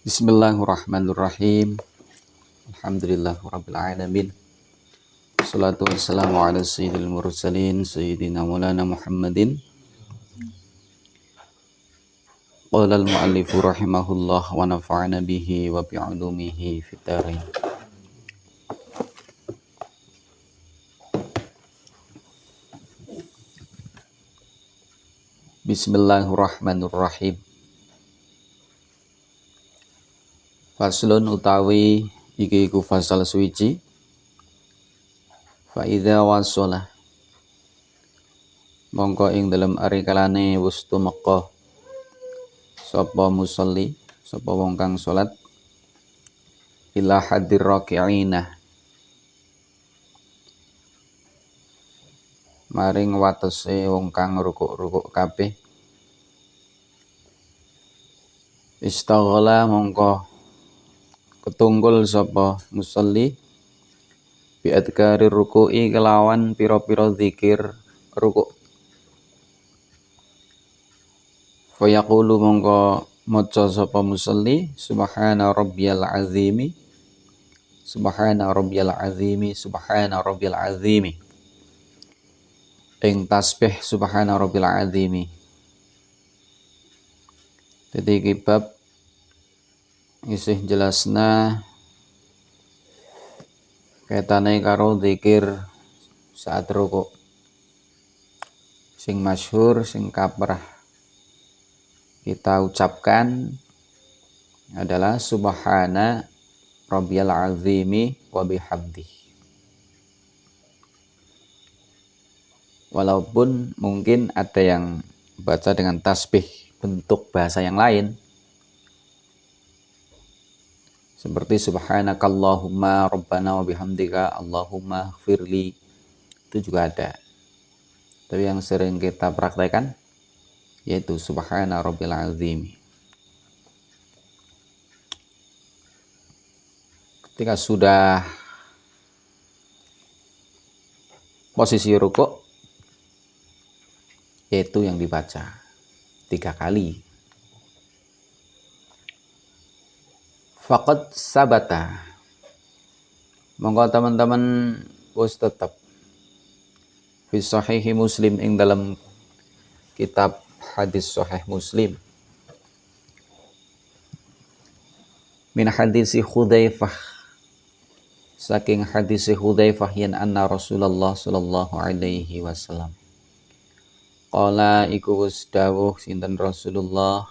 Bismillahirrahmanirrahim. Alhamdulillahirabbil alamin. Wassalatu wassalamu ala sayyidil mursalin sayyidina maulana Muhammadin. Qala al-muallifu rahimahullah wa nafa'ana bihi wa bi'ulumihi fid dharain. Bismillahirrahmanirrahim. Faslun utawi iki iku fasal suci. Fa idza wasala mongko ing dalem ari kalane wis tumeka sapa musolli, sapa wong kang salat ila hadir raki'ina maring watese wong kang rukuk-rukuk kabeh istaghala mongko ketunggul sapa musolli bi adkari ruku'i kelawan pira-pira zikir rukuk. Fa yaqulu mongko maca sapa musolli subhana rabbiyal azimi subhana rabbiyal azimi subhana rabbiyal azimi ing tasbih subhana rabbil azimi. Jadi iki bab isih jelasna kaitane karo zikir saat rukuk. Sing masyhur, sing kaprah kita ucapkan adalah subhana rabbiyal azimi wa bihamdi. Walaupun mungkin ada yang baca dengan tasbih bentuk bahasa yang lain seperti subhanakallahumma rabbana wa bihamdika allahumma ighfirli, itu juga ada. Tapi yang sering kita praktekkan yaitu subhana rabbil azim. Ketika sudah posisi rukuk, yaitu yang dibaca 3 kali. Faqad sabata monggo teman-teman wis tetep fi sahihi Muslim ing dalam kitab hadis sahih Muslim min hadisi Hudzaifah saking hadisi Hudzaifah yen anna Rasulullah sallallahu alaihi wasallam qala iku wis dawuh sinten Rasulullah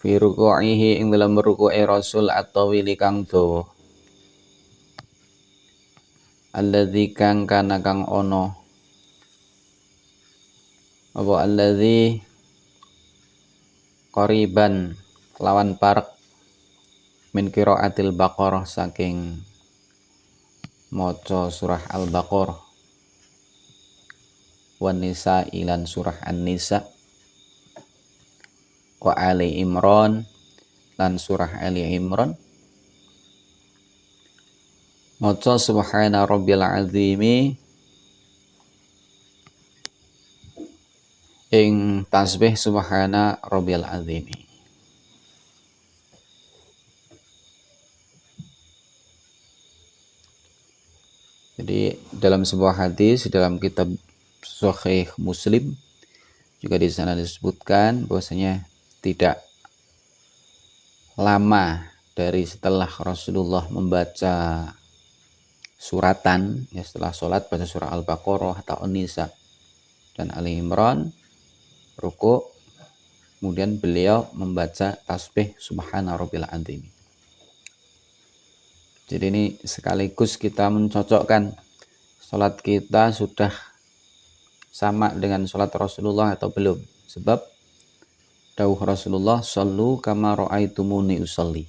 fi ruku'ihi ing dalam ruku'i Rasul atau wili kang dawa alladzi kang kana kang ono apa alladzi qariban lawan parek min qiraatil Baqarah saking maca surah Al-Baqarah wan nisa ilan surah An-Nisa wa Ali Imran lan surah Ali Imran maca subhana rabbil azimi ing tasbih subhana rabbil azimi. Jadi dalam sebuah hadis dalam kitab Sahih Muslim juga di sana disebutkan bahwasanya tidak lama dari setelah Rasulullah membaca suratan, ya setelah sholat baca surah Al-Baqarah atau An-Nisa dan Ali Imran, rukuk, kemudian beliau membaca tasbih subhana rabbil azim. Jadi ini sekaligus kita mencocokkan sholat kita sudah sama dengan sholat Rasulullah atau belum. Sebab dawuh Rasulullah sallu kama ra'aitumuni usolli.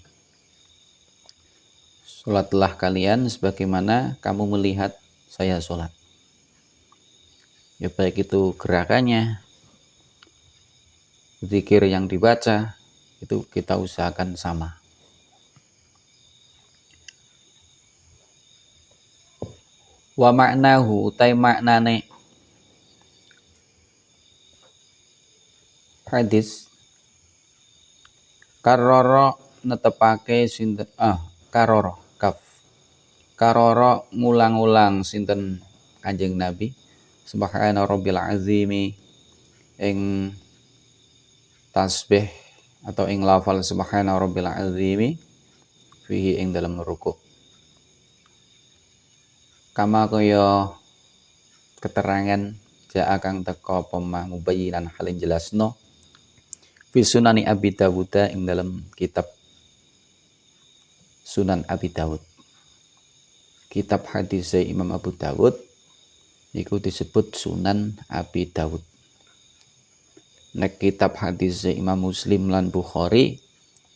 Sholatlah kalian sebagaimana kamu melihat saya sholat. Ya baik itu gerakannya, zikir yang dibaca, itu kita usahakan sama. Wa maknahu utai maknane hadis karoro netepake sinten karoro kaf karoro ngulang-ulang sinten Kanjeng Nabi subhana rabbil azimi ing tasbih atau ing lafal subhana rabbil azimi fihi ing dalam ruku kama kaya keterangan jaa kang teka pemah mubayyinan halin jelasno fi sunani Abi Dawud ing dalam kitab Sunan Abi Dawud. Kitab hadis Imam Abu Dawud iku disebut Sunan Abi Dawud. Nek kitab hadis Imam Muslim lan Bukhari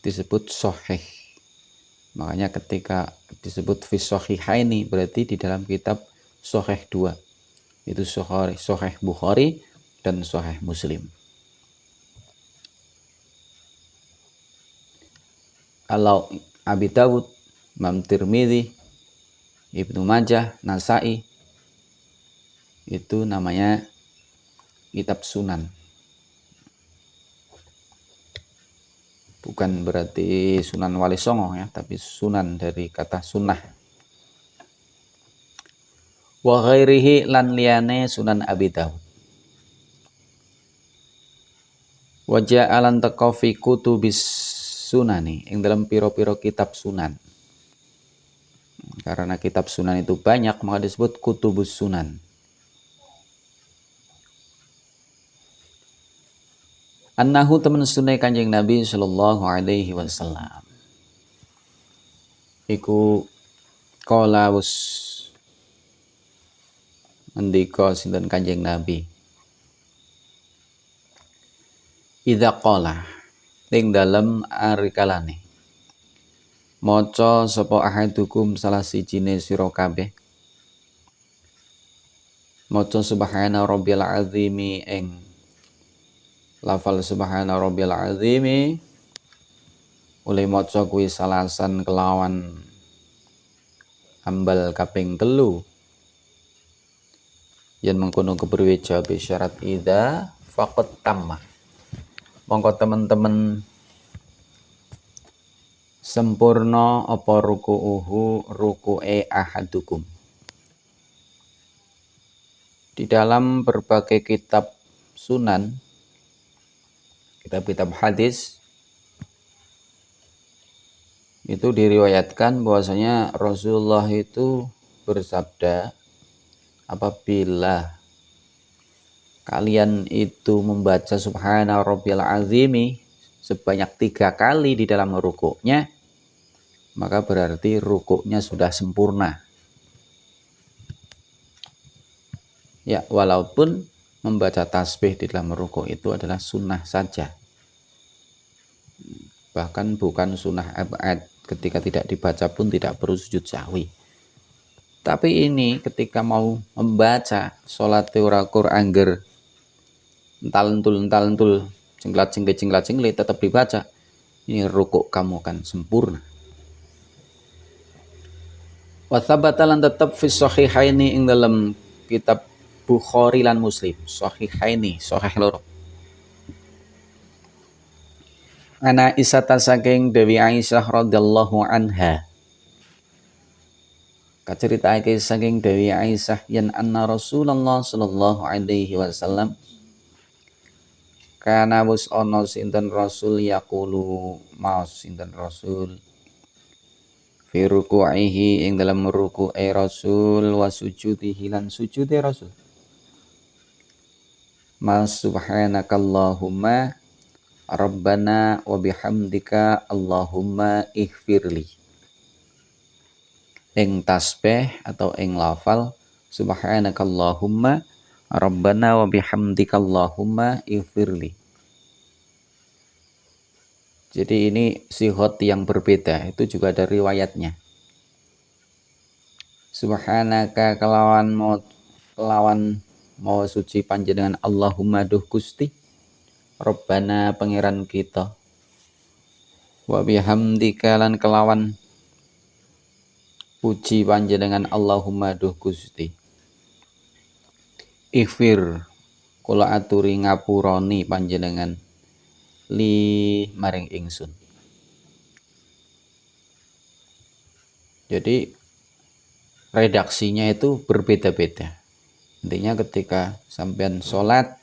disebut Sahih. Makanya ketika disebut fi Sahihaini berarti di dalam kitab Sahih 2. Itu Sahih Bukhari dan Sahih Muslim. Kalau Abi Dawud, Imam Tirmidzi, Ibnu Majah, Nasai itu namanya kitab Sunan. Bukan berarti Sunan Wali Songo ya, tapi Sunan dari kata sunnah. Wa ghairihi lan liyane Sunan Abi Dawud. Wa ja'alan taqaw fi kutubis sunani ing dalam piro-piro kitab sunan. Karena kitab sunan itu banyak maka disebut kutubus sunan. Annahu temen sunai Kanjeng Nabi sallallahu alaihi wasallam. Iku qala wus ngendika sinten Kanjeng Nabi. Idza qala ing dalem arikalane maca sapa ahadukum salah sijine sira kabeh maca subhana rabbil azimi ing lafal subhana rabbil azimi oleh maca kuwi salasan kelawan ambal kaping 3 yen mengkono kepriwe jawab syarat idza faqat tamma mongko teman-teman sempurna apa ruku'e ahadukum. Di dalam berbagai kitab sunan, kitab-kitab hadis itu diriwayatkan bahwasanya Rasulullah itu bersabda, apabila kalian itu membaca subhana rabbil azimi sebanyak 3 kali di dalam rukuknya, maka berarti rukuknya sudah sempurna. Ya, walaupun membaca tasbih di dalam rukuk itu adalah sunnah saja. Bahkan bukan sunnah abad, ketika tidak dibaca pun tidak perlu sujud sahwi. Tapi ini ketika mau membaca sholat teurakur angger ental-entul cengklat-cengklit tetap dibaca, ini rukuk kamu akan sempurna. Wa thabata lan tetap fi sahihaini ing dalam kitab Bukhari lan Muslim, sahihaini, sahih loro. Ana Isata saking Dewi Aisyah radhiyallahu anha. Kaceritake saking Dewi Aisyah yen anna Rasulullah sallallahu alaihi wasallam kana wus ana sinten Rasul yaqulu maos sinten Rasul fi ruku'ihi ing dalam ruku'e Rasul wa sujudihi lan sujude Rasul. Mas subhanakallahumma rabbana wa bihamdika Allahumma ighfirli. Ing tasbih atau ing lafal subhanakallahumma rabbana wa bihamdika Allahumma ighfirli. Jadi ini sihot yang berbeda, itu juga ada riwayatnya. Subhanaka kelawan mau suci panjenengan Allahumma duh Gusti Rabbana pangeran kita wa bihamdika lan kelawan puji panjenengan Allahumma duh Gusti ighfir kula aturi ngapuroni panjenengan li maring ingsun. Jadi redaksinya itu berbeda-beda. Intinya ketika sampean sholat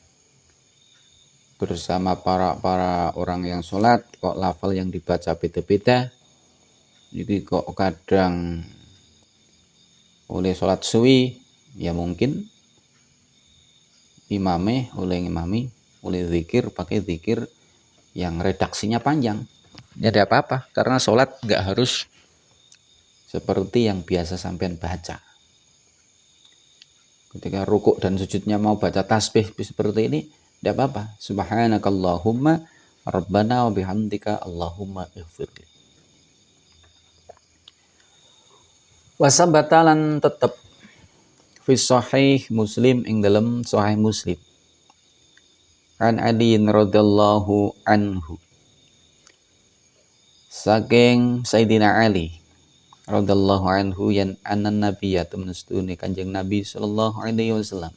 bersama para orang yang sholat, kok lafal yang dibaca beda-beda. Jadi kok kadang oleh sholat suwi, ya mungkin imami oleh zikir pakai zikir yang redaksinya panjang. Ya ada apa-apa, karena sholat nggak harus seperti yang biasa sampean baca. Ketika rukuk dan sujudnya mau baca tasbih seperti ini, tidak apa-apa. Subhanakallahumma rabbana wa bihamdika Allahumma ighfirli. Wasabatalan tetep fi sahih Muslim ing dalam sahih Muslim. An Ali radhiyallahu anhu. Saking Sayyidina Ali radhiyallahu anhu yan anan nabiyya temnestune Kanjeng Nabi sallallahu alaihi wasallam.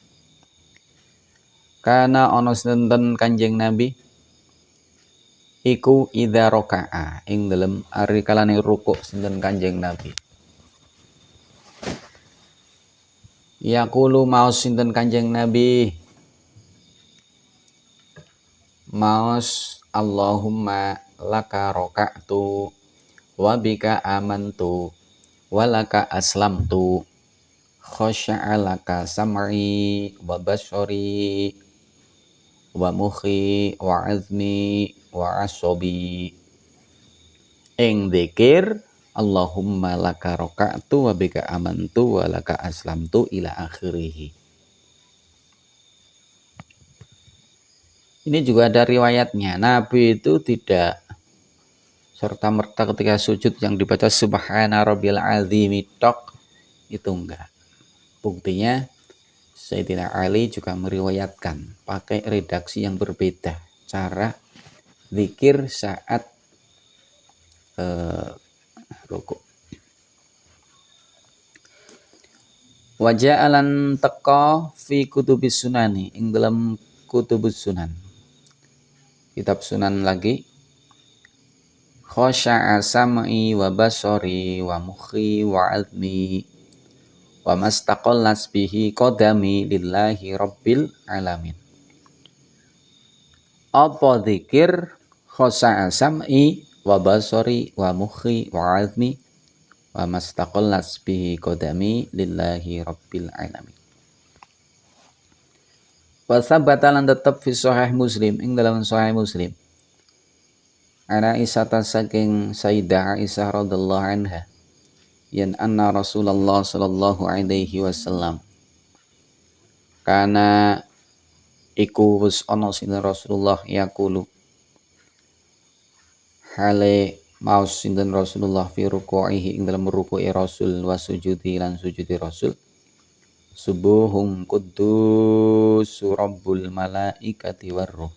Kana ana sinten Kanjeng Nabi iku idza raka'a ing dalem ari kalane rukuk sinten Kanjeng Nabi. Yaqulu maos sinten Kanjeng Nabi maos Allahumma laka raka'tu wa bika amantu wa laka aslamtu khasya'a laka sam'i wa basari wa mukhi wa azmi wa asabi. Ing dzikir Allahumma laka raka'tu wa bika amantu wa laka aslamtu ila akhirih. Ini juga ada riwayatnya. Nabi itu tidak serta-merta ketika sujud yang dibaca subhana rabbil azim tok, itu enggak. Buktinya Sayyidina Ali juga meriwayatkan pakai redaksi yang berbeda cara zikir saat rukuk. Waja'alan teka fi kutubis sunani ing dalam kutubus sunan. Kitab sunan lagi. Khasya'a sam'i wa basari wa mukhi wa azmi wa mastaqallas bihi qadami lillahi rabbil alamin. Apa zikir khasya'a sam'i wa basari wa mukhi wa azmi wa mastaqallas bihi qadami lillahi rabbil alamin. Wa sabata lan tetep fi sahih Muslim ing dalam sahih Muslim. Ana Aisyah saking Sayyidah Aisyah radhiyallahu anha yan anna Rasulullah sallallahu alaihi wasallam kana iku wis ana sinten Rasulullah yaqulu hale maos sinten Rasulullah fi ruku'ihi ing dalam ruku'i Rasul wa sujudi lan sujudi Rasul subuhun quddus rabbul malaikati warruh.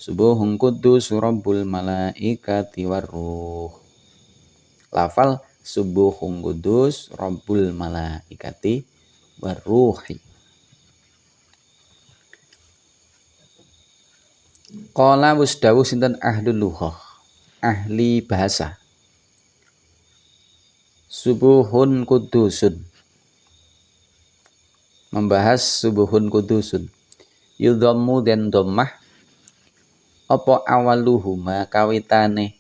Subuhun quddus rabbul malaikati warruh. Lafal subuhun quddus rabbul malaikati warruhi. Qala wasdawuh sinten ahlul lughah, ahli bahasa. Subuhun qudusun, membahas subuhun qudusun. Yudhammu dan dhammah apa awaluhuma kawitane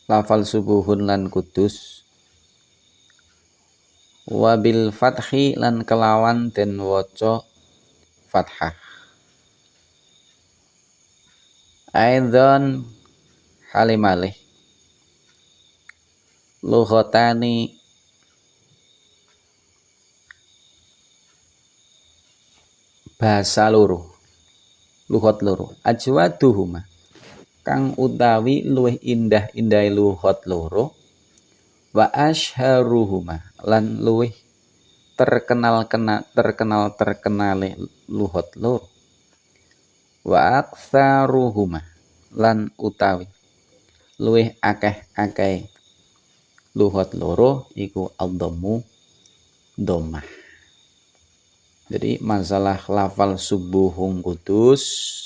lafal subuhun lan kudus wabil fathi lan kelawan den waca fathah. Aidan halimalih lughatani bahasa loro, lughat loro, ajwaduhuma kang utawi luwih indah-indahe lughat loro, wa asharuhuma lan luwih terkenale lughat loro, wa aktsaruhuma lan utawi luwih akeh-akeh lughat loro iku ad-dhammu dhammah. Jadi masalah lafal subuhun kudus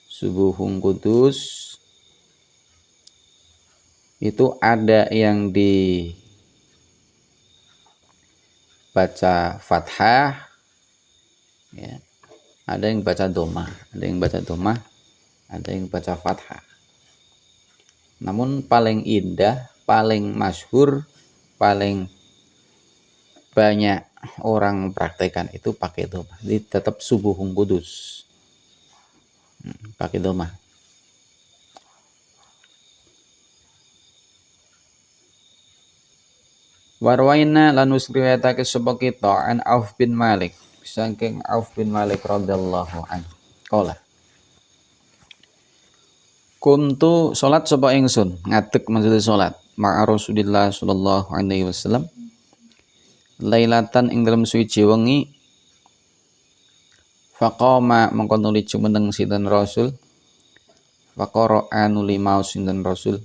Subuhun kudus itu ada yang dibaca fathah, ya. Ada yang baca domah, ada yang baca domah, ada yang baca fathah. Namun paling indah, paling masyhur, paling banyak orang praktekkan itu pakai domah. Jadi tetap subuhun kudus, pakai domah. Warwaina lanus riwayatake sapa kita an Auf bin Malik, saking Auf bin Malik radhiyallahu anhu. Qala kuntu salat sapa ingsun, ngadeg maksud salat ma'a Rasulillah sallallahu alaihi wasallam lailatan ing dalem suci wengi faqama mongko nuli jumeneng sinten Rasul faqara nuli maos sinten Rasul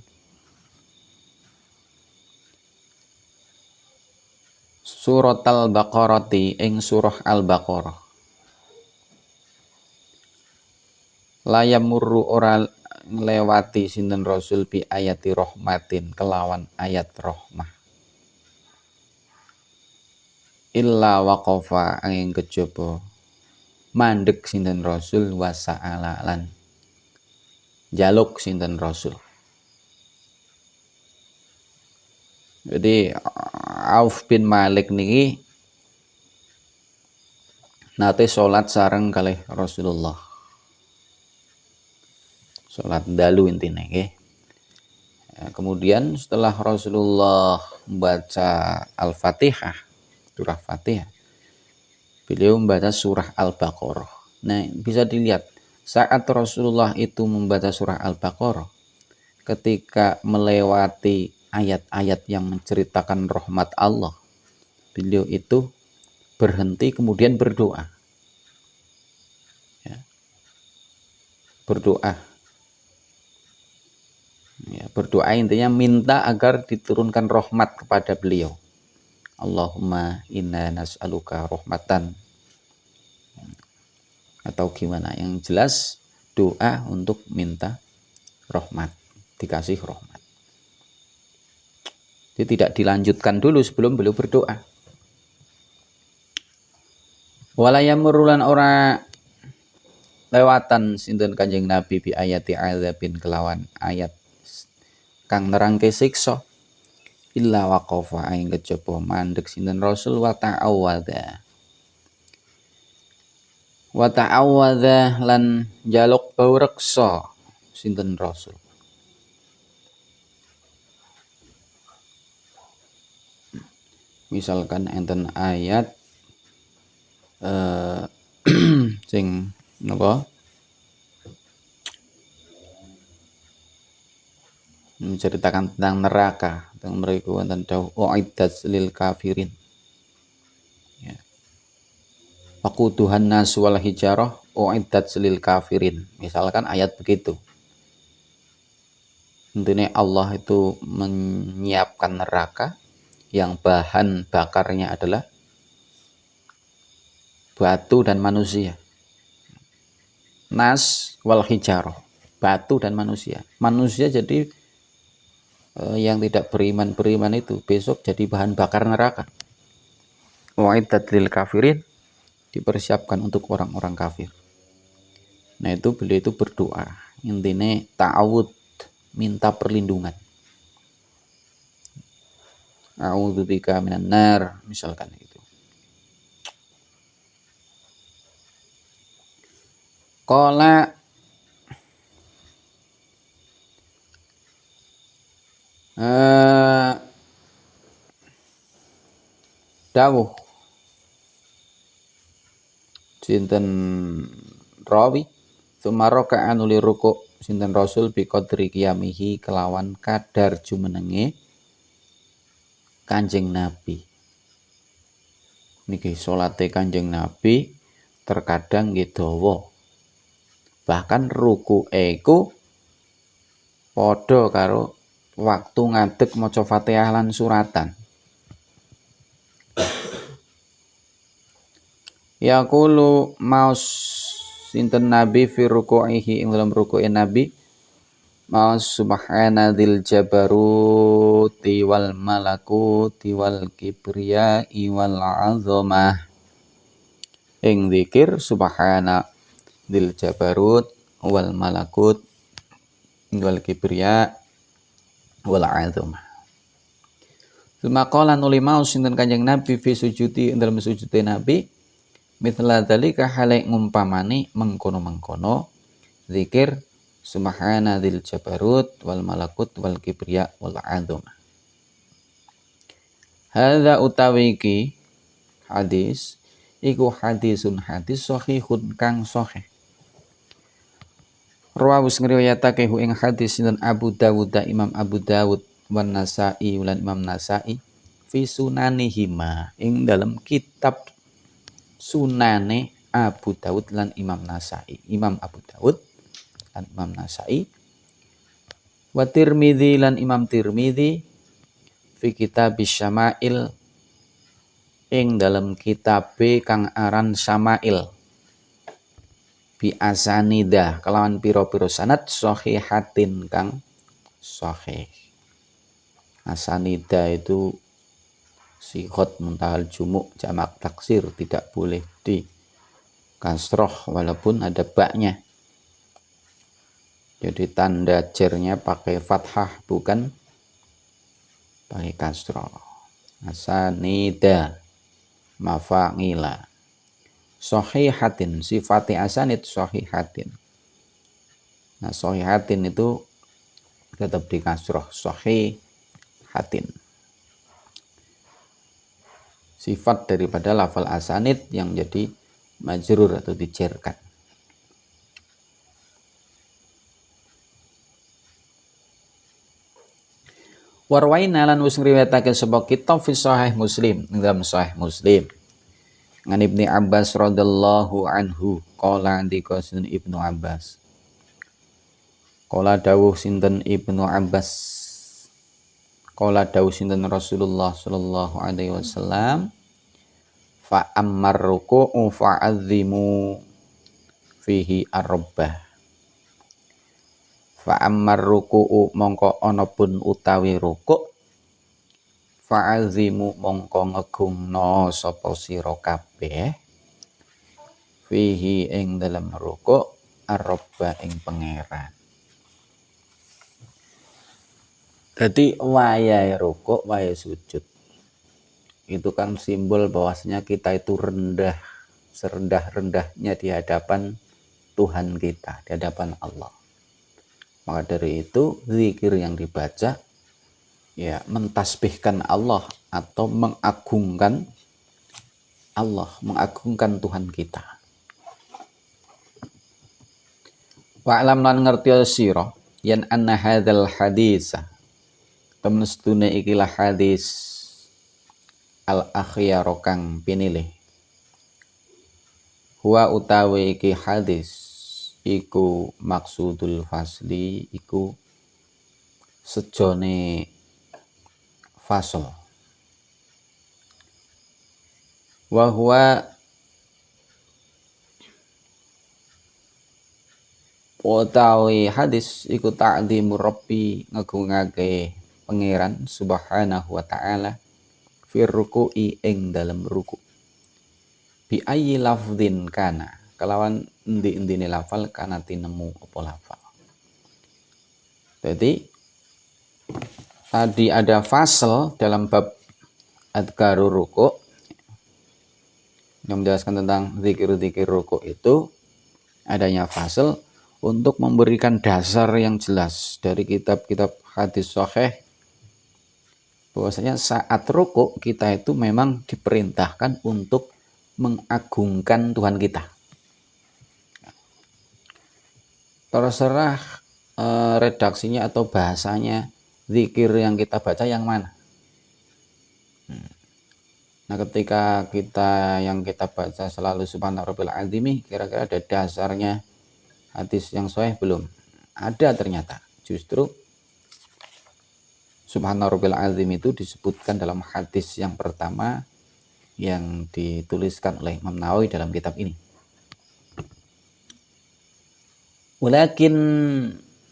surat al-Baqarati ing surah al-Baqarah. Layamurru ora nglewati sinten Rasul bi ayati rahmatin kelawan ayat rahmah. Illa waqafa angin kejaba mandek sinten Rasul wa sa'ala lan jaluk sinten Rasul. Jadi Auf bin Malik niki nate salat sareng kalih Rasulullah. Salat dalu intine nggih. Kemudian setelah Rasulullah membaca Al-Fatihah, surah Fatihah, beliau membaca surah Al-Baqarah. Nah, bisa dilihat saat Rasulullah itu membaca surah Al-Baqarah, ketika melewati ayat-ayat yang menceritakan rahmat Allah, beliau itu berhenti kemudian berdoa. Ya. Berdoa. Ya, berdoa intinya minta agar diturunkan rahmat kepada beliau. Allahumma inna nas'aluka rahmatan. Atau gimana, yang jelas doa untuk minta rahmat, dikasih rahmat. Jadi tidak dilanjutkan dulu sebelum beliau berdoa. Walayamurulan ora lewatan sinten Kanjeng Nabi bi ayati adzabin kelawan ayat kang nerangke siksa illa waqafa ing kejaba mandek sinten Rasul wa ta'awadza lan jaluk bau reksa sinten Rasul. Misalkan enten ayat sing napa menceritakan tentang neraka, tentang mereka wonten dawuh uiddat lil kafirin. Ya. Waquduhan nas wal hijarah uiddat lil kafirin. Misalkan ayat begitu. Intinya Allah itu menyiapkan neraka yang bahan bakarnya adalah batu dan manusia. Nas wal hijarah, batu dan manusia. Manusia jadi yang tidak beriman itu besok jadi bahan bakar neraka. Wa'iddat lil kafirin, dipersiapkan untuk orang-orang kafir. Nah, itu beliau itu berdoa, intinya ta'awud, minta perlindungan. A'udzubika minan nar, misalkan itu. Qala dawuh sinten rawi sumaroka anuli ruku sinten Rasul bi qadri qiyamihi kelawan kadar jumenenge Kanjeng Nabi. Niki salate Kanjeng Nabi terkadang nggih dawa. Bahkan rukuke iku padha karo waktu ngadeg maca Fatihah lan suratan. Yaqulu maus sinten nabi fi ruku'ihi ing dalam ruku'in nabi ma subhana dzil jabaruti wal malakuti wal kibriya wal azamah ing zikir subhana dzil jabarut wal malakut wal kibriya wal azamah. Sumaqala nuli mau sinten Kanjeng Nabi fi sujudi dalam sujudi Nabi mithla dzalika hale ngumpamani mengkono-mengkono zikir subhana dzil jabarut wal malakut wal kibriya wal azamah. Hadza utawi iki hadis iku hadisun hadis sahihun kang sahih. Rawus ngriwayatake ing hadis sinten Abu Dawud Imam Abu Dawud wan Nasa'i lan Imam Nasa'i fi sunanihima ing dalam kitab sunane Abu Dawud lan Imam Nasa'i. Imam Abu Dawud lan Imam Nasa'i wa Tirmidzi lan Imam Tirmidzi fi kitab Syama'il ing dalam kitab kang aran Syama'il bi asanida kelawan piro-piro sanad sahihatin kang sahih. Asanida itu sighot muntahal jumuk jamak taksir, tidak boleh di kasroh walaupun ada baknya. Jadi tanda jernya pakai fathah bukan pakai kasroh. Asanida mafa'ila sahihatin, sifati asanid sahihatin. Nah sahihatin itu tetap di kasroh sahihatin. Sifat daripada lafal asanid yang jadi majrur atau dijerkan. Warwaina lan wis ngriwayatake sapa kitab fi sahih Muslim ing dalam sahih Muslim. Ngan Ibnu Abbas radhiyallahu anhu qala andika sinten Ibnu Abbas. Qala dawuh sinten Ibnu Abbas. Qala dawuh sinten Rasulullah sallallahu alaihi wasallam fa ammar ruku'u fa'azzimu fihi ar-rabbah. Fa ammar ruku'u mongko ana pun utawi rukuk fa'azimu mongko ngegungno sapa sira kabeh fihi ing dalam rukuk ar-rabbah ing pangeran. Jadi wayahe rukuk, wayahe sujud itu kan simbol bahwasanya kita itu rendah, serendah-rendahnya di hadapan Tuhan kita, di hadapan Allah. Maka dari itu zikir yang dibaca ya mentasbihkan Allah atau mengagungkan Allah, mengagungkan Tuhan kita. Wa'lam lan ngerti sira yen anna hadzal hadisa temen sedune ikilah hadis al akhyar kang pinilih. Huwa utawi iki hadis iku maksudul fasli iku sejone fasl. Wa huwa utawi hadis iku ta'dhimu rabbi ngagungake pangeran subhanahu wa ta'ala fir ruku'i ing dalam ruku. Bi ayyi lafdhin kana kelawan endi-endine lafal kana tinemu apa lafal. Jadi tadi ada fasal dalam bab adkarur ruku yang menjelaskan tentang zikir-zikir ruku itu adanya fasal untuk memberikan dasar yang jelas dari kitab-kitab hadis sahih bahwasanya saat ruku kita itu memang diperintahkan untuk mengagungkan Tuhan kita. Terserah redaksinya atau bahasanya zikir yang kita baca yang mana. Nah ketika yang kita baca selalu subhana rabbil azimi, kira-kira ada dasarnya hadis yang sahih belum? Ada ternyata. Justru subhana rabbil azim itu disebutkan dalam hadis yang pertama yang dituliskan oleh Imam Nawawi dalam kitab ini. Walakin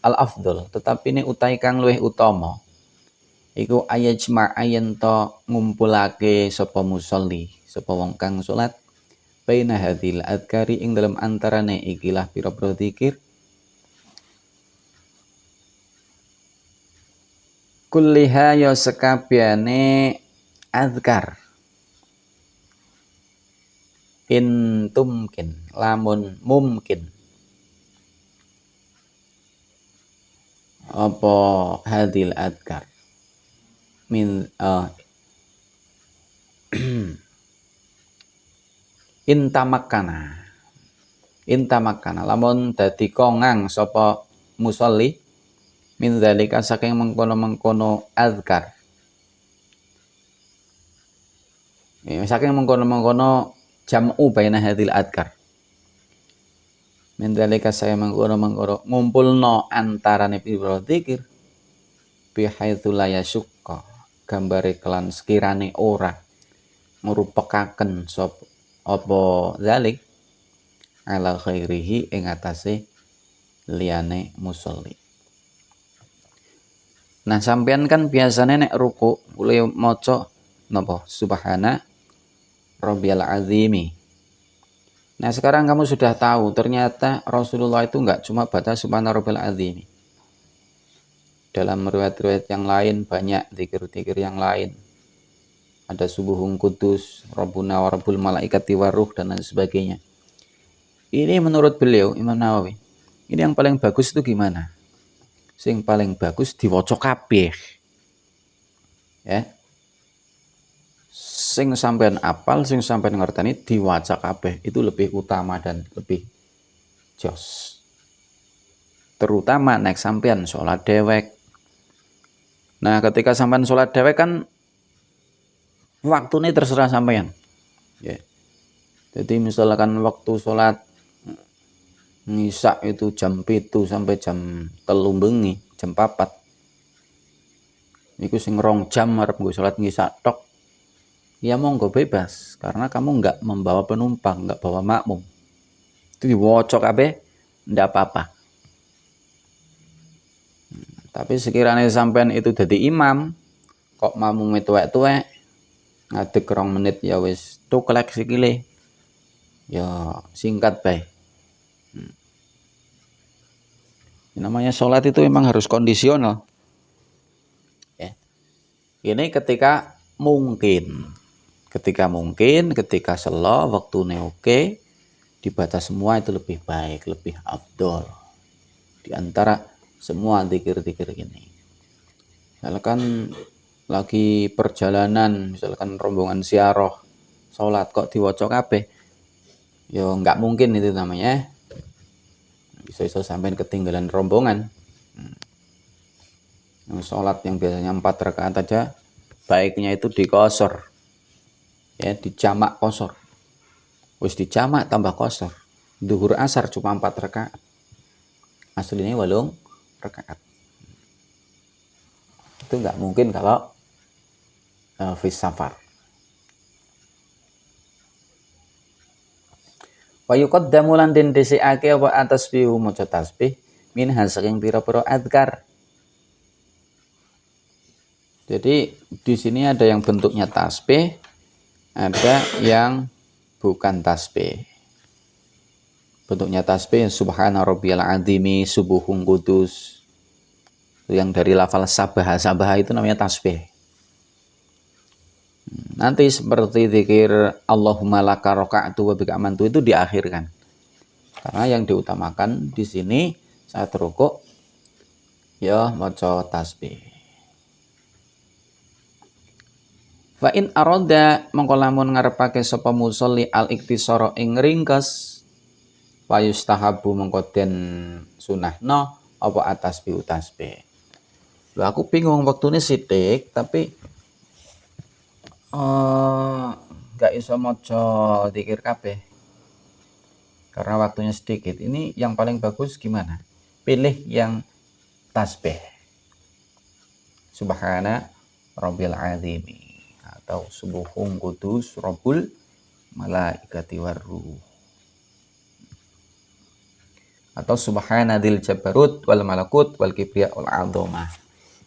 al afdol, tetapi ini utai kang luwih utama iku ayajma ayen to ngumpulake sapa musolli, sapa wong kang salat baina hadhil adkari ing dalam antarane ikilah pira-pira zikir kulliha ya sekabehane azkar in tumkin lamun mungkin apa hadil adkar min intamakana lamun dadi kongang sapa musolli min zalika saking mengkono-mengkono azkar saking mengkono-mengkono jam'u baina hadil adkar min zalika saya mengkono-mengkono ngumpulno antarane pira zikir bihaitsu la yasukka gambare kelan sekirane ora ngrupegaken sapa apa zalik ala khairihi ing atase liyane musolli. Nah sampean kan biasanya nek ruku boleh maca napa subhana rabbiyal azimi. Nah sekarang kamu sudah tahu ternyata Rasulullah itu enggak cuma baca subhana rabbiyal azimi. Dalam riwayat-riwayat yang lain banyak zikir-zikir yang lain. Ada subuhun kudus, rabbuna wa rabbul malaikati waruh dan lain sebagainya. Ini menurut beliau Imam Nawawi. Ini yang paling bagus itu gimana? Sing paling bagus diwaca kabeh. Ya. Sing sampean apal, sing sampean ngerteni diwaca kabeh itu lebih utama dan lebih jos. Terutama nek sampean sholat dewek. Nah, ketika sampean sholat dewek kan waktunya terserah sampean. Ya. Jadi misalkan waktu sholat ngisak itu jam 7 sampai jam 3 bengi, jam 4. Iku sing 2 jam arep nggo sholat ngisak tok. Ya monggo bebas karena kamu enggak membawa penumpang, enggak bawa makmum. Itu diwaca kabeh ndak apa-apa. Tapi sekiranya sampean itu jadi imam, kok makmume tuwek-tuwek, ngadeg 2 menit ya wis tuklek sikile. Ya singkat bae. Namanya sholat itu memang harus kondisional. Ya. Ini ketika mungkin, ketika selo, waktunya oke, dibaca semua itu lebih baik, lebih afdol. Di antara semua zikir-zikir ini. Misalkan lagi perjalanan, misalkan rombongan ziarah, sholat kok diwaca kabeh, ya nggak mungkin itu namanya. Bisa sampai ketinggalan rombongan. Sholat yang biasanya 4 rakaat aja, baiknya itu dikosor, ya dijamak kosor. Wis dijamak tambah kosor. Duhur asar cuma 4 rakaat. Aslinya 8 rakaat. Itu nggak mungkin kalau fi safar. Wa yuqaddamu lan den dhesikake apa atasbih maca tasbih min saking pira-pira adkar. Jadi di sini ada yang bentuknya tasbih, ada yang bukan tasbih. Bentuknya tasbih subhana rabbiyal azimi, subuhun kudus. Yang dari lafal sabah itu namanya tasbih. Nanti seperti zikir Allahumma laka raka'tu wa bika amantu itu diakhirkan. Karena yang diutamakan di sini saat rukuk ya maca tasbih. Fa in arada mongko lamun ngarepake sapa musolli al iktisara ing ringkes wa yustahabu mongko den sunahno apa atas bi tasbih. Lho aku bingung waktune sithik tapi gak iso maca zikir kabeh. Karena waktunya sedikit. Ini yang paling bagus gimana? Pilih yang tasbih. Subhana rabbil azimi atau subuhun kudus rabbul malaikati waruh. atau subhanadil jabarut wal malakut wal kibriya wal azamah.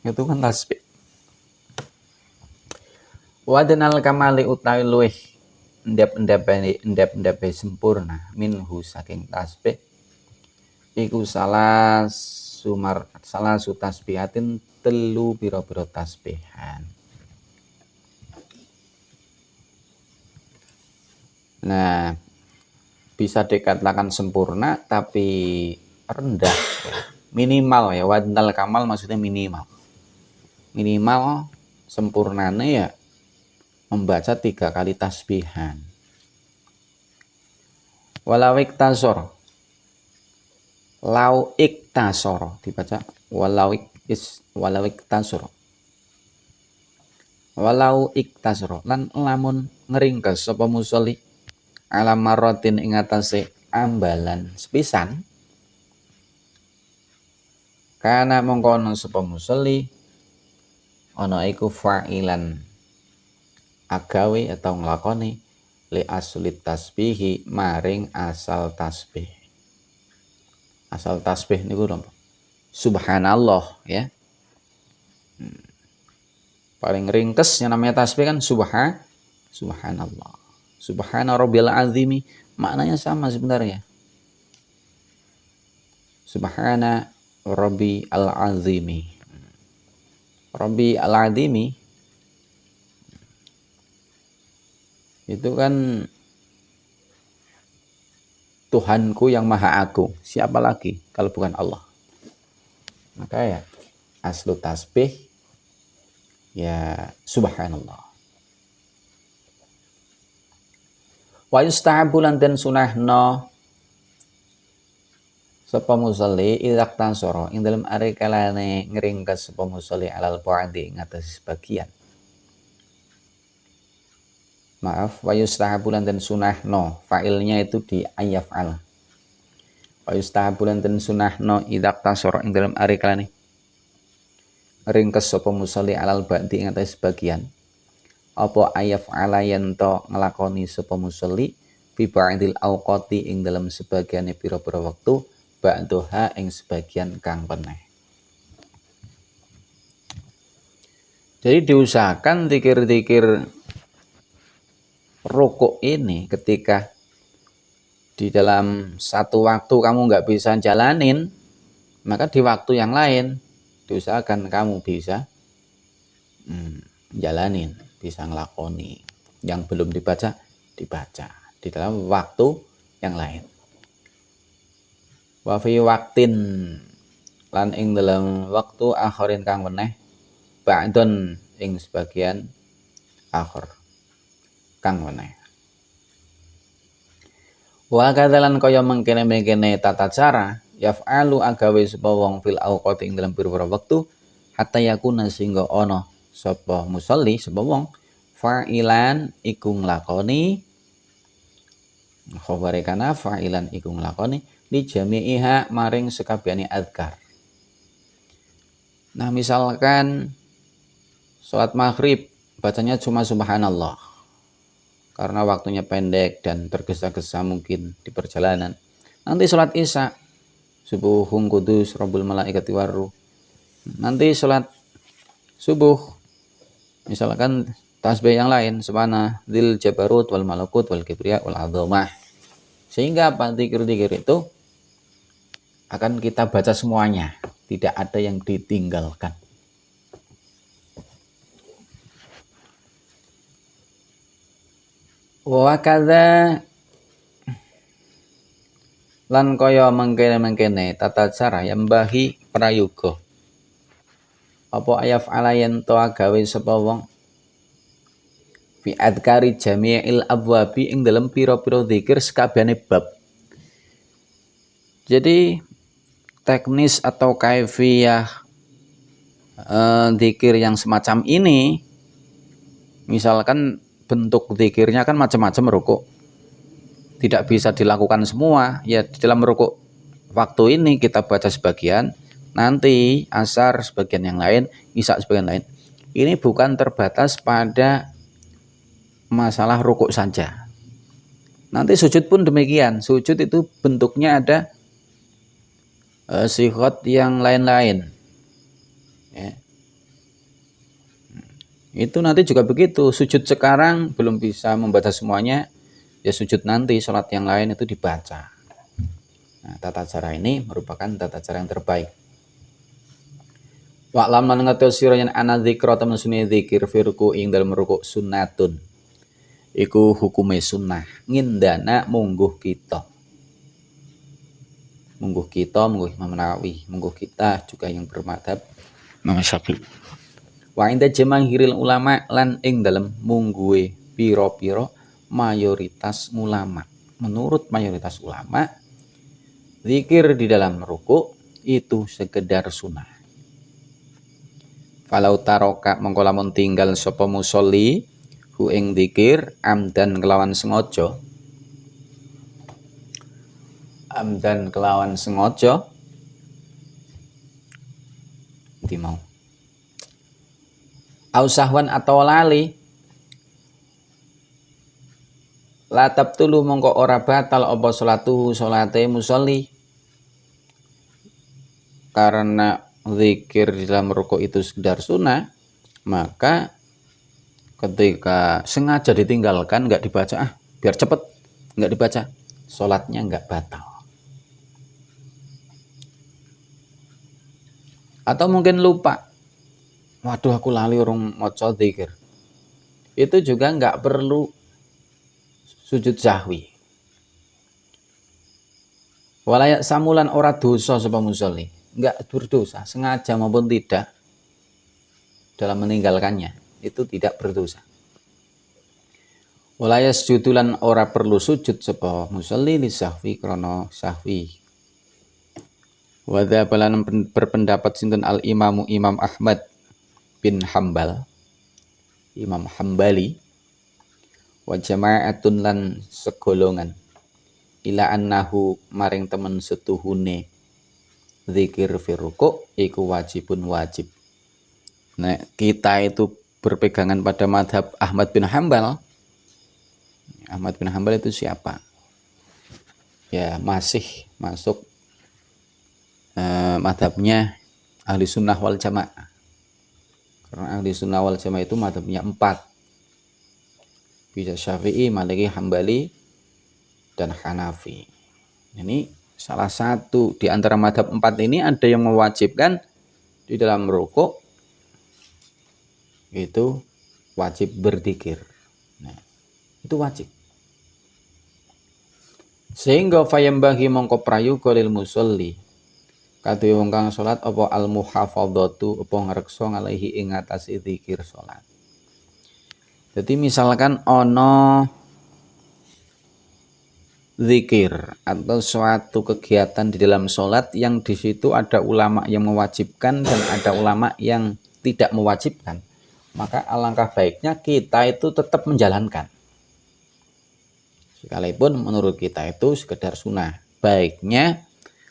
Itu kan tasbih. Wadanal kamali utawi luweh endap-endap sempurna minhu saking tasbih iku salah su tasbihatin telu pira-pira tasbihan. Nah, bisa dikatakan sempurna tapi rendah, minimal ya. Wadnal kamal maksudnya minimal sempurnanya ya membaca 3 kali tasbihan. Walau iktasor dibaca walau iktasor lan lamun ngeringkes sapa musolli ala marotin ing atase ambalan sepisan kana mongkono sapa musolli ana iku fa'ilan agawe atau nglakoni li aslit tasbihi maring asal tasbih. Asal tasbih niku napa? Subhanallah ya. Paling ringkes yang namanya tasbih kan subhanallah. Subhana rabbil azimi maknanya sama sebenarnya. Subhana rabbi al-azimi. Rabbi al-azimi itu kan Tuhanku yang maha agung. Siapa lagi kalau bukan Allah? Maka ya aslu tasbih ya subhanallah. Wa yustahabu lan den sunahno sapa musolli idak tansoro ing dalem are kalane ngringkes sapa musolli alal ba'di ing atas sebagian. Maaf, wa yustahabu lan den sunahno, fa'ilnya itu di ayyaf'al. Wa yustahabu lan den sunahno idak tansoro ing dalem are kalane ngringkes sapa musolli alal ba'di ing atas sebagian. Apa ayaf'ala yen to nglakoni sapa musolli fi ba'dil awqati ing dalam sebagiane pira-pira wektu ba'daha ing sebagian kang peneh. Jadi diusahakan zikir-zikir rukuk ini ketika di dalam satu waktu kamu nggak bisa jalanin, maka di waktu yang lain diusahakan kamu bisa jalanin, bisa ngelakoni yang belum dibaca di dalam waktu yang lain. Wa fi waktin lan ing dalam waktu akhirin kang meneh ba'dun ing sebagian akhir kang meneh. Wa kadzalan kaya mengkene-mengkene tata cara yaf'alu agawe sapa wong fil awqati ing dalam pira-pira wektu hatta yakuna sehingga ana sapa musolli sapa wong fa'ilan iku nglakoni khabare kana fa'ilan iku nglakoni li jami'iha maring sekabehane azkar. Nah, misalkan sholat maghrib bacanya cuma subhanallah karena waktunya pendek dan tergesa-gesa mungkin di perjalanan. Nanti sholat isya subuhun kudus rabbul malaikati warruh. Nanti sholat subuh misalkan tasbih yang lain subhana dzil jabarut wal malakut wal kibriya wal azamah. Sehingga apa zikir-zikir itu akan kita baca semuanya, tidak ada yang ditinggalkan. Wa kadza lan kaya mengkene-mengkene tata cara yang bahi prayoga. Apa ayaf alayen to gawe sapa wong fi adkari jami'il abwabi ing dalam pira-pira zikir sekabehane bab. Jadi teknis atau kaifiyah zikir yang semacam ini, misalkan bentuk zikirnya kan macam-macam rukuk, tidak bisa dilakukan semua ya. Di dalam rukuk waktu ini kita baca sebagian, nanti asar sebagian yang lain, isya sebagian lain. Ini bukan terbatas pada masalah rukuk saja, nanti sujud pun demikian. Sujud itu bentuknya ada sighot yang lain-lain. Ya. Itu nanti juga begitu. Sujud sekarang belum bisa membaca semuanya, ya sujud nanti sholat yang lain itu dibaca. Nah, tata cara ini merupakan tata cara yang terbaik. Wa'lam lan ngerti sira yen ana dzikra temen sunni dzikir firku ing dalem ruku sunnatun. Iku hukume sunnah ngindana mungguh kita. Mungguh kita, mungguh Imam Nawawi, mungguh kita juga yang bermadhab Imam Syafi'i. Wa inda jamaahiril ulama lan ing dalem mungguhe pira-pira mayoritas ulama. Menurut mayoritas ulama, zikir di dalam ruku itu sekedar sunnah. Falau taroka mengko lamun tinggal sapa musolli hu ing zikir amdan kelawan sengaja. Amdan kelawan sengaja. Nanti mau. Ausahwan atau lali. La tabtulu mongko ora batal apa salatuhu salate musolli. Karena zikir di dalam rukuk itu sekedar sunnah, maka ketika sengaja ditinggalkan, nggak dibaca, biar cepet, nggak dibaca, sholatnya nggak batal. Atau mungkin lupa, waduh aku lali urung maca zikir, itu juga nggak perlu sujud sahwi. Walayak samulan ora dosa sapa musolli, nggak berdosa, sengaja maupun tidak dalam meninggalkannya, itu tidak berdosa. Walaya sujudulan ora perlu sujud sapa musolli li sahwi krana sahwi. Wadha balan berpendapat sinten al imamu Imam Ahmad bin Hambal, Imam Hambali, wa jama'atun lan segolongan ila annahu maring temen setuhune zikir fi ruku' iku wajibun wajib. Nah, kita itu berpegangan pada madhab Ahmad bin Hambal. Ahmad bin Hambal itu siapa? Ya masih masuk madhabnya ahli sunnah wal jamaah. Karena ahli sunnah wal jamaah itu madhabnya 4. Bisa Syafi'i, Maliki, Hambali, dan Hanafi. Ini salah satu di antara madhab 4 ini ada yang mewajibkan di dalam rukuk itu wajib berzikir. Nah, itu wajib. Sehingga fayambahi mongko prayoga lil musolli kadhe wong kang salat apa al muhafadzatu apa ngreksa ngalihi ing atase zikir salat. Jadi misalkan ono zikir atau suatu kegiatan di dalam sholat yang di situ ada ulama yang mewajibkan dan ada ulama yang tidak mewajibkan, maka alangkah baiknya kita itu tetap menjalankan. Sekalipun menurut kita itu sekedar sunnah, baiknya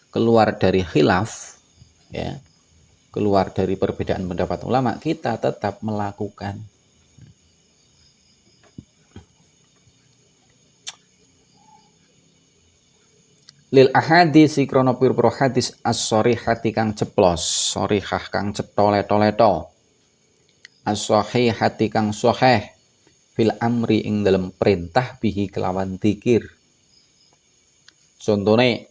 keluar dari khilaf, ya, keluar dari perbedaan pendapat ulama, kita tetap melakukan. Lil ahadis krana pira-pira hadis as-sharihati kang ceplos, sharihah kang cetha-letha-letha. As-sahihati kang sahih fil amri ing dalam perintah bihi kelawan zikir. Contone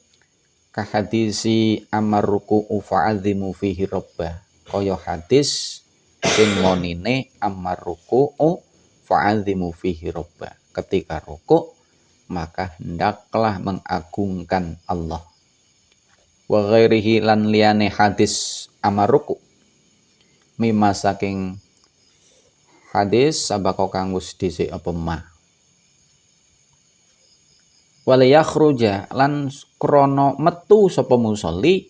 ka hadisi amar ruku'u fa'adzimu fihi rabbah. Kaya hadis sing monine amar ruku'u fa'adzimu fihi rabbah. Ketika rukuk maka hendaklah mengagungkan Allah. Wa ghairihi lan liyane hadis amar ruku. Mimma saking hadis sabako kang wis dhisik apa ma. Wal yakhruja lan krana metu sapa musolli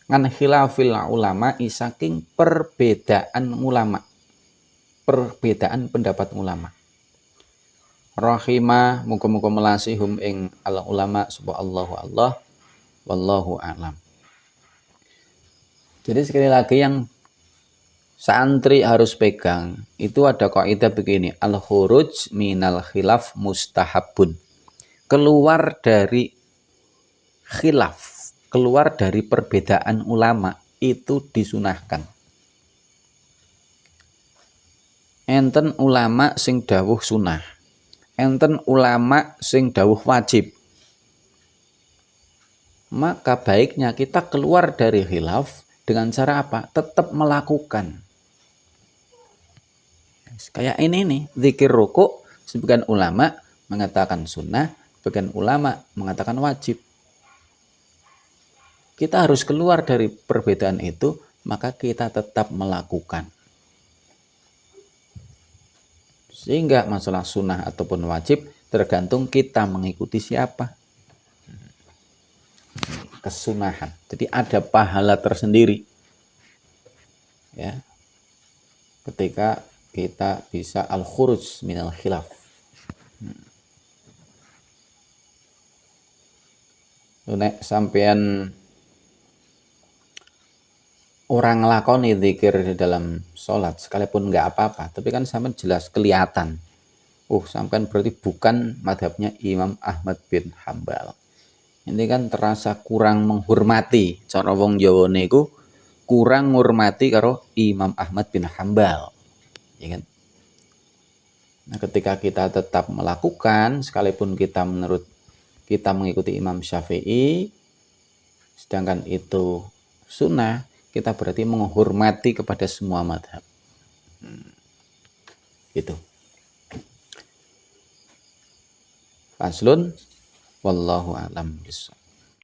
ngan khilafil ulama saking perbedaan ulama. Perbedaan pendapat ulama. Rahimah muga-muga melasihum ing al ulama subhanallahu Allah wallahu a'lam. Jadi sekali lagi yang santri harus pegang itu ada kaidah begini, al khuruj minal khilaf mustahabun. Keluar dari khilaf keluar dari perbedaan ulama itu disunahkan. Enten ulama sing dawuh sunah, enten ulama sing dawuh wajib. Maka baiknya kita keluar dari khilaf dengan cara apa? Tetap melakukan. Kayak ini nih, zikir rukuk, sebagian ulama mengatakan sunnah, sebagian ulama mengatakan wajib. Kita harus keluar dari perbedaan itu, maka kita tetap melakukan. Sehingga masalah sunnah ataupun wajib tergantung kita mengikuti siapa. Kesunahan. Jadi ada pahala tersendiri. Ya. Ketika kita bisa al-khuruj minal khilaf. Nek sampean orang ngelakoni zikir di dalam sholat sekalipun nggak apa-apa, tapi kan sampean jelas kelihatan. Sampean berarti bukan madhabnya Imam Ahmad bin Hambal. Ini kan terasa kurang menghormati. Cara wong Jawa niku kurang menghormati karo Imam Ahmad bin Hambal. Ya kan? Nah, ketika kita tetap melakukan, sekalipun kita mengikuti Imam Syafi'i, sedangkan itu sunnah, kita berarti menghormati kepada semua madhab. Gitu. Faslun, wallahu a'lam bishawab.